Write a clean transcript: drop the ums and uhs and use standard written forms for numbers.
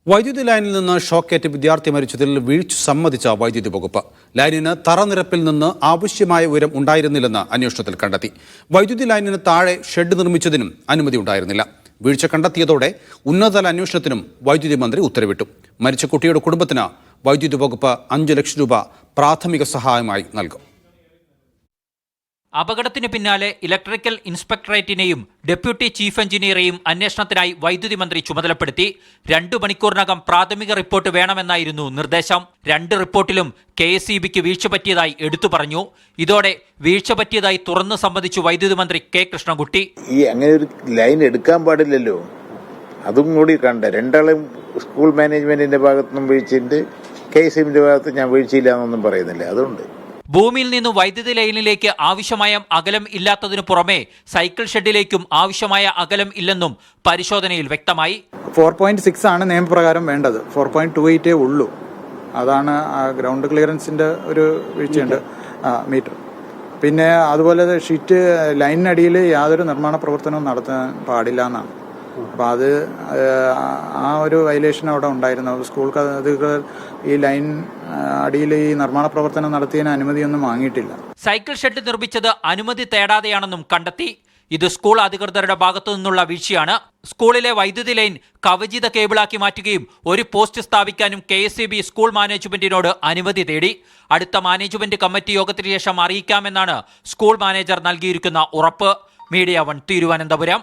വൈദ്യുതി ലൈനിൽ നിന്ന് ഷോക്കേറ്റ് വിദ്യാർത്ഥി മരിച്ചതിൽ വീഴ്ച സമ്മതിച്ച വൈദ്യുതി വകുപ്പ്. ലൈനിന് തറനിരപ്പിൽ നിന്ന് ആവശ്യമായ ഉയരം ഉണ്ടായിരുന്നില്ലെന്ന് അന്വേഷണത്തിൽ കണ്ടെത്തി. വൈദ്യുതി ലൈനിന് താഴെ ഷെഡ് നിർമ്മിച്ചതിനും അനുമതി ഉണ്ടായിരുന്നില്ല. വീഴ്ച കണ്ടെത്തിയതോടെ ഉന്നതതല അന്വേഷണത്തിനും വൈദ്യുതി മന്ത്രി ഉത്തരവിട്ടു. മരിച്ച കുട്ടിയുടെ കുടുംബത്തിന് വൈദ്യുതി വകുപ്പ് 5 ലക്ഷം രൂപ പ്രാഥമിക സഹായമായി നൽകും. അപകടത്തിന് പിന്നാലെ ഇലക്ട്രിക്കൽ ഇൻസ്പെക്ടറേറ്റിനെയും ഡെപ്യൂട്ടി ചീഫ് എഞ്ചിനീയറെയും അന്വേഷണത്തിനായി വൈദ്യുതി മന്ത്രി ചുമതലപ്പെടുത്തി. 2 മണിക്കൂറിനകം പ്രാഥമിക റിപ്പോർട്ട് വേണമെന്നായിരുന്നു നിർദ്ദേശം. 2 റിപ്പോർട്ടിലും KSEBിക്ക് വീഴ്ച പറ്റിയതായി എടുത്തു പറഞ്ഞു. ഇതോടെ വീഴ്ച പറ്റിയതായി തുറന്നു സമ്മതിച്ചു വൈദ്യുതി മന്ത്രി K. കൃഷ്ണൻകുട്ടി. അങ്ങനെ ഒരു ലൈൻ എടുക്കാൻ പാടില്ലല്ലോ, അതും കൂടി കണ്ട. രണ്ടാളും സ്കൂൾ മാനേജ്മെന്റിന്റെ ഭാഗത്തുനിന്നും വീഴ്ചയുണ്ട്, KSEBിന്റെ ഭാഗത്ത് ഞാൻ വീഴ്ചയില്ല എന്നൊന്നും പറയുന്നില്ല. അതുകൊണ്ട് ഭൂമിയിൽ നിന്ന് വൈദ്യുതി ലൈനിലേക്ക് ആവശ്യമായ അകലം ഇല്ലാത്തതിനു പുറമെ സൈക്കിൾ ഷെഡിലേക്കും ആവശ്യമായ അകലം ഇല്ലെന്നും പരിശോധനയിൽ വ്യക്തമായി. 4.6 ആണ് നിയമപ്രകാരം വേണ്ടത്, 4.28 ഉള്ളൂ. അതാണ് ഗ്രൗണ്ട് ക്ലിയറൻസിന്റെ ഒരു വീഴ്ചയുണ്ട്, മീറ്റർ. പിന്നെ അതുപോലെ ഷീറ്റ് ലൈനിനടിയിൽ യാതൊരു നിർമ്മാണ പ്രവർത്തനവും നടത്താൻ പാടില്ല എന്നാണ്. അപ്പം അത് ആ ഒരു വയലേഷൻ അവിടെ ഉണ്ടായിരുന്നു. സ്കൂൾ അധികൃതർ ഈ ലൈൻ അടിയിൽ ഈ നിർമ്മാണ പ്രവർത്തനം നടത്തിയതിന് അനുമതിയൊന്നും വാങ്ങിയിട്ടില്ല. സൈക്കിൾ ഷെഡ് നിർമ്മിച്ചത് അനുമതി തേടാതെയാണെന്നും കണ്ടെത്തി. ഇത് സ്കൂൾ അധികൃതരുടെ ഭാഗത്തു നിന്നുള്ള വീഴ്ചയാണ്. സ്കൂളിലെ വൈദ്യുതി ലൈൻ കവചിത കേബിളാക്കി മാറ്റുകയും ഒരു പോസ്റ്റ് സ്ഥാപിക്കാനും KSEB സ്കൂൾ മാനേജ്മെന്റിനോട് അനുമതി തേടി. അടുത്ത മാനേജ്മെന്റ് കമ്മിറ്റി യോഗത്തിന് ശേഷം അറിയിക്കാമെന്നാണ് സ്കൂൾ മാനേജർ നൽകിയിരിക്കുന്ന ഉറപ്പ്. മീഡിയ 1 തിരുവനന്തപുരം.